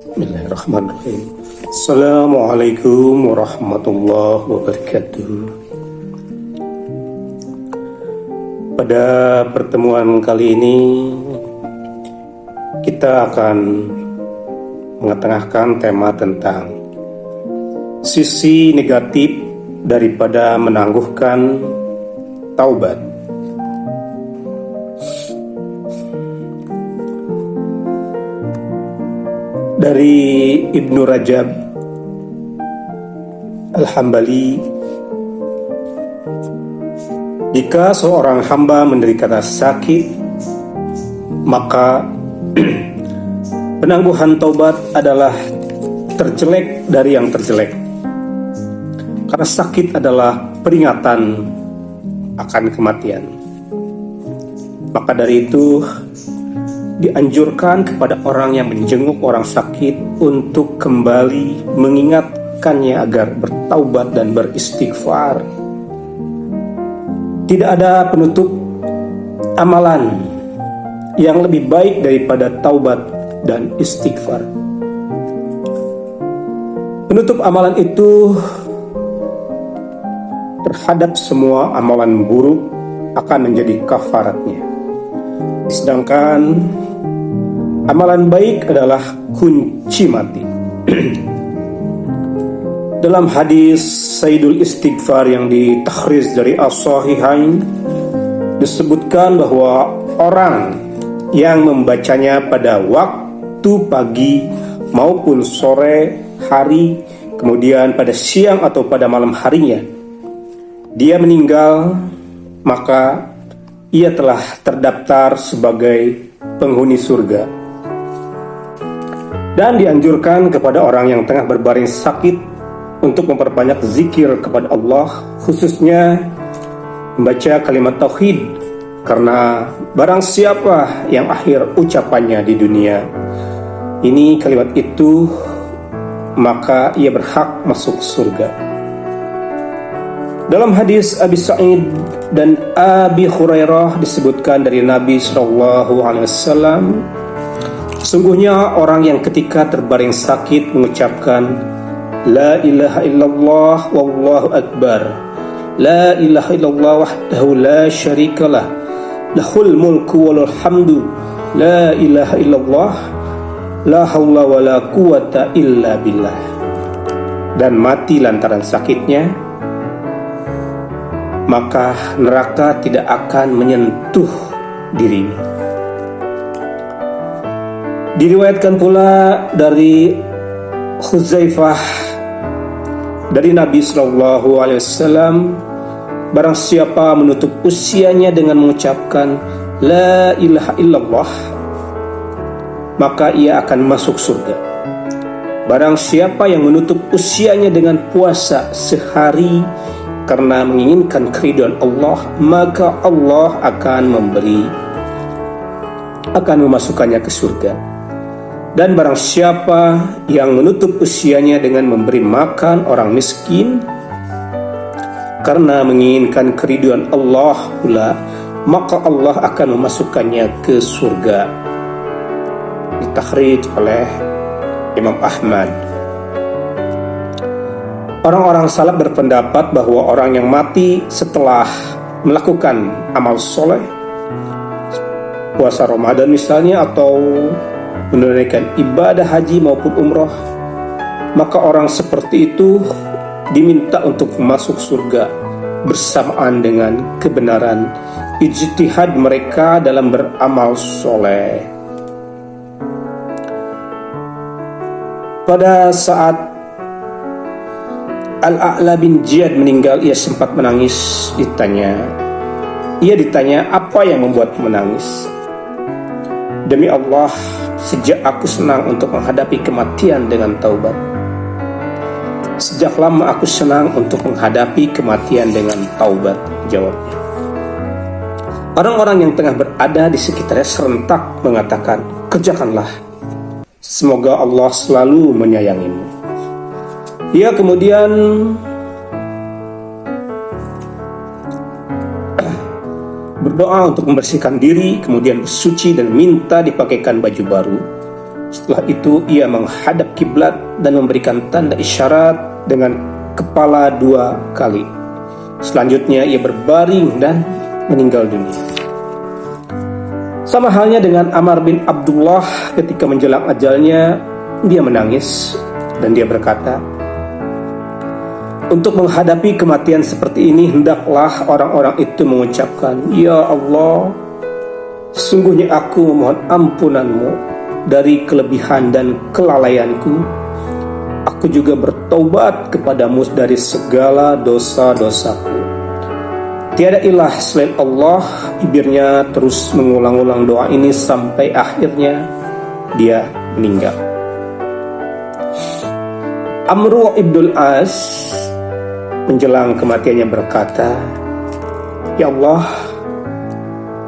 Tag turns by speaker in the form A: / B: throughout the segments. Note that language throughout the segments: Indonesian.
A: Bismillahirrahmanirrahim. Assalamualaikum warahmatullahi wabarakatuh. Pada pertemuan kali ini kita akan mengetengahkan tema tentang sisi negatif daripada menangguhkan taubat. Dari Ibnu Rajab Al-Hambali, jika seorang hamba menderita sakit, maka penangguhan taubat adalah terjelek dari yang terjelek, karena sakit adalah peringatan akan kematian. Maka dari itu dianjurkan kepada orang yang menjenguk orang sakit untuk kembali mengingatkannya agar bertaubat dan beristighfar. Tidak ada penutup amalan yang lebih baik daripada taubat dan istighfar. Penutup amalan itu terhadap semua amalan buruk akan menjadi kafaratnya. Sedangkan amalan baik adalah kunci mati. Dalam hadis Sayyidul Istighfar yang ditakhrij dari As-Sahihain disebutkan bahwa orang yang membacanya pada waktu pagi maupun sore hari, kemudian pada siang atau pada malam harinya, dia meninggal, maka ia telah terdaftar sebagai penghuni surga. Dan dianjurkan kepada orang yang tengah berbaring sakit untuk memperbanyak zikir kepada Allah, khususnya membaca kalimat tauhid, karena barang siapa yang akhir ucapannya di dunia ini kalimat itu, maka ia berhak masuk surga. Dalam hadis Abi Sa'id dan Abi Hurairah disebutkan dari Nabi SAW, sungguhnya orang yang ketika terbaring sakit mengucapkan La ilaha illallah wallahu akbar, La ilaha illallah wahdahu la syarikalah, lahul mulku walul hamdu, La ilaha illallah, la hawla wa la quwata illa billah, dan mati lantaran sakitnya, maka neraka tidak akan menyentuh dirinya. Diriwayatkan pula dari Khuzaifah dari Nabi SAW, barang siapa menutup usianya dengan mengucapkan La ilaha illallah, maka ia akan masuk surga. Barang siapa yang menutup usianya dengan puasa sehari karena menginginkan keridhaan Allah, maka Allah akan memasukkannya ke surga. Dan barang siapa yang menutup usianya dengan memberi makan orang miskin karena menginginkan keridhaan Allah pula, maka Allah akan memasukkannya ke surga. Ditakhrij oleh Imam Ahmad. Orang-orang salaf berpendapat bahwa orang yang mati setelah melakukan amal soleh, puasa Ramadan misalnya, atau menunaikan ibadah haji maupun umroh, maka orang seperti itu diminta untuk masuk surga bersamaan dengan kebenaran ijtihad mereka dalam beramal soleh. Pada saat Al-A'la bin Jiyad meninggal, ia sempat menangis. Ia ditanya, apa yang membuat menangis? Demi Allah, sejak aku senang untuk menghadapi kematian dengan taubat. Sejak lama aku senang untuk menghadapi kematian dengan taubat, jawabnya. Orang-orang yang tengah berada di sekitarnya serentak mengatakan, kerjakanlah. Semoga Allah selalu menyayangimu. Ia kemudian berdoa untuk membersihkan diri, kemudian bersuci dan minta dipakaikan baju baru. Setelah itu ia menghadap kiblat dan memberikan tanda isyarat dengan kepala 2 kali. Selanjutnya ia berbaring dan meninggal dunia. Sama halnya dengan Amr bin Abdullah, ketika menjelang ajalnya dia menangis dan dia berkata, untuk menghadapi kematian seperti ini hendaklah orang-orang itu mengucapkan, ya Allah, sesungguhnya aku memohon ampunan-Mu dari kelebihan dan kelalaianku. Aku juga bertaubat kepadamu dari segala dosa-dosaku. Tiada ilah selain Allah. Bibirnya terus mengulang-ulang doa ini sampai akhirnya dia meninggal. Amr ibn As menjelang kematiannya berkata, ya Allah,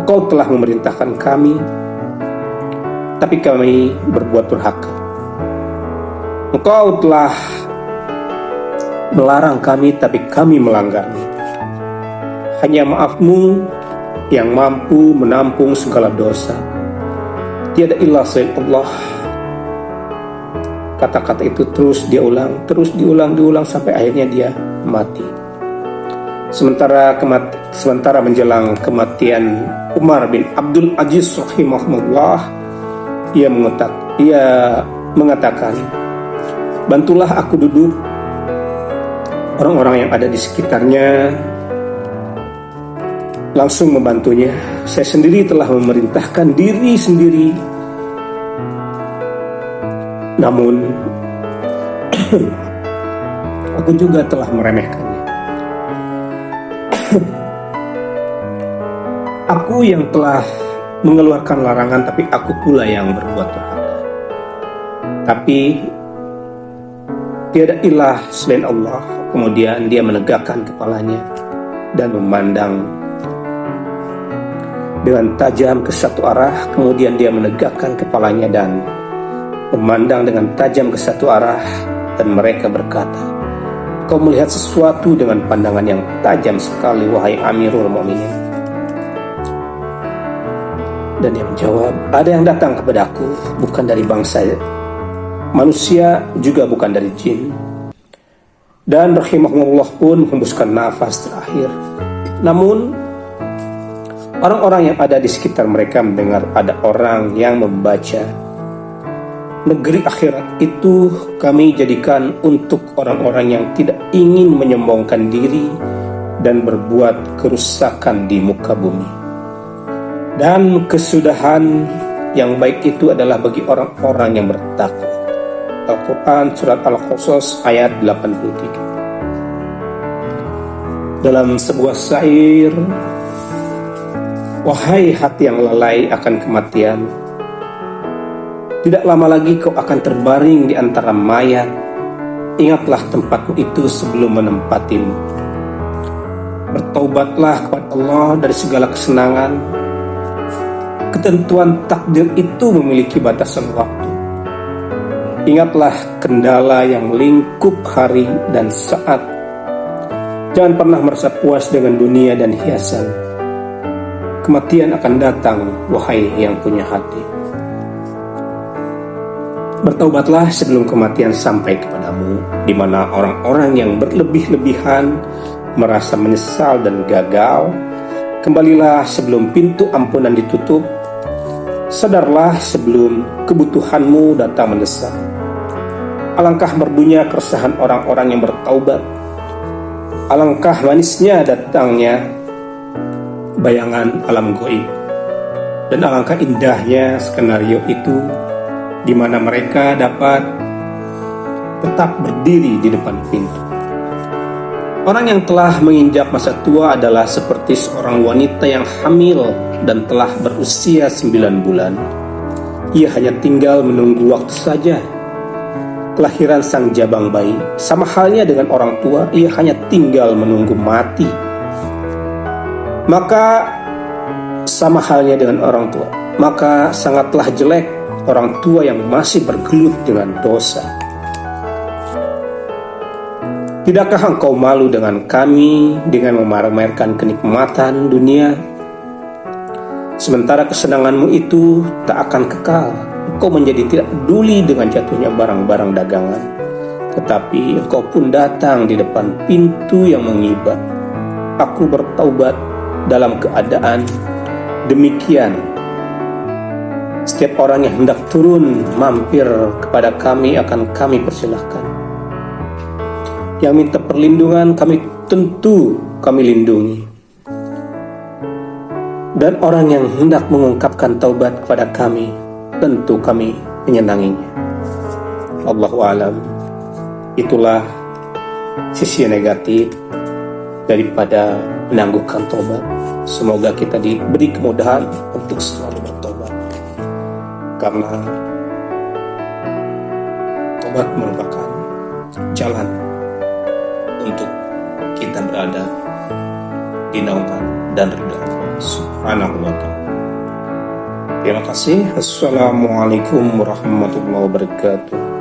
A: Engkau telah memerintahkan kami, tapi kami berbuat durhaka. Engkau telah melarang kami, tapi kami melanggarnya. Hanya maaf-Mu yang mampu menampung segala dosa. Tiada ilah selain Allah. Kata-kata itu terus diulang sampai akhirnya dia mati. Sementara menjelang kematian Umar bin Abdul Aziz rahimahullah, ia mengatakan, bantulah aku duduk. Orang-orang yang ada di sekitarnya langsung membantunya. Saya sendiri telah memerintahkan diri sendiri, namun aku juga telah meremehkannya. Aku yang telah mengeluarkan larangan, tapi aku pula yang berbuat durhaka. Tapi tiada ilah selain Allah. Kemudian dia menegakkan kepalanya dan memandang dengan tajam ke satu arah. Kemudian dia menegakkan kepalanya dan memandang dengan tajam ke satu arah. Dan mereka berkata, kau melihat sesuatu dengan pandangan yang tajam sekali, wahai Amirul Mukminin. Dan dia menjawab, ada yang datang kepadaku, bukan dari bangsa manusia, juga bukan dari jin. Dan rahimahullah pun menghembuskan nafas terakhir. Namun orang-orang yang ada di sekitar mereka mendengar ada orang yang membaca, negeri akhirat itu kami jadikan untuk orang-orang yang tidak ingin menyombongkan diri dan berbuat kerusakan di muka bumi. Dan kesudahan yang baik itu adalah bagi orang-orang yang bertakwa. Al-Quran Surat Al-Qasas ayat 83. Dalam sebuah syair, wahai hati yang lalai akan kematian, tidak lama lagi kau akan terbaring di antara mayat. Ingatlah tempatmu itu sebelum menempatimu. Bertaubatlah kepada Allah dari segala kesenangan. Ketentuan takdir itu memiliki batasan waktu. Ingatlah kendala yang lingkup hari dan saat. Jangan pernah merasa puas dengan dunia dan hiasan. Kematian akan datang, wahai yang punya hati. Bertaubatlah sebelum kematian sampai kepadamu, di mana orang-orang yang berlebih-lebihan merasa menyesal dan gagal. Kembalilah sebelum pintu ampunan ditutup. Sadarlah sebelum kebutuhanmu datang mendesak. Alangkah merdunya keresahan orang-orang yang bertaubat. Alangkah manisnya datangnya bayangan alam gaib. Dan alangkah indahnya skenario itu, di mana mereka dapat tetap berdiri di depan pintu. Orang yang telah menginjak masa tua adalah seperti seorang wanita yang hamil dan telah berusia 9 bulan. Ia hanya tinggal menunggu waktu saja kelahiran sang jabang bayi. Sama halnya dengan orang tua, ia hanya tinggal menunggu mati. Maka sama halnya dengan orang tua, maka sangatlah jelek orang tua yang masih bergelut dengan dosa. Tidakkah engkau malu dengan kami dengan memamerkan kenikmatan dunia, sementara kesenanganmu itu tak akan kekal? Engkau menjadi tidak peduli dengan jatuhnya barang-barang dagangan, tetapi engkau pun datang di depan pintu yang mengibak. Aku bertaubat dalam keadaan demikian. Setiap orang yang hendak turun mampir kepada kami akan kami persilahkan. Yang minta perlindungan kami tentu kami lindungi. Dan orang yang hendak mengungkapkan taubat kepada kami tentu kami menyenanginya. Allahu a'lam. Itulah sisi negatif daripada menangguhkan taubat. Semoga kita diberi kemudahan untuk selalu bertobat, karena taubat merupakan jalan untuk kita berada di naungan dan ridha Allah Subhanahu wa ta'ala. Terima kasih. Assalamualaikum warahmatullahi wabarakatuh.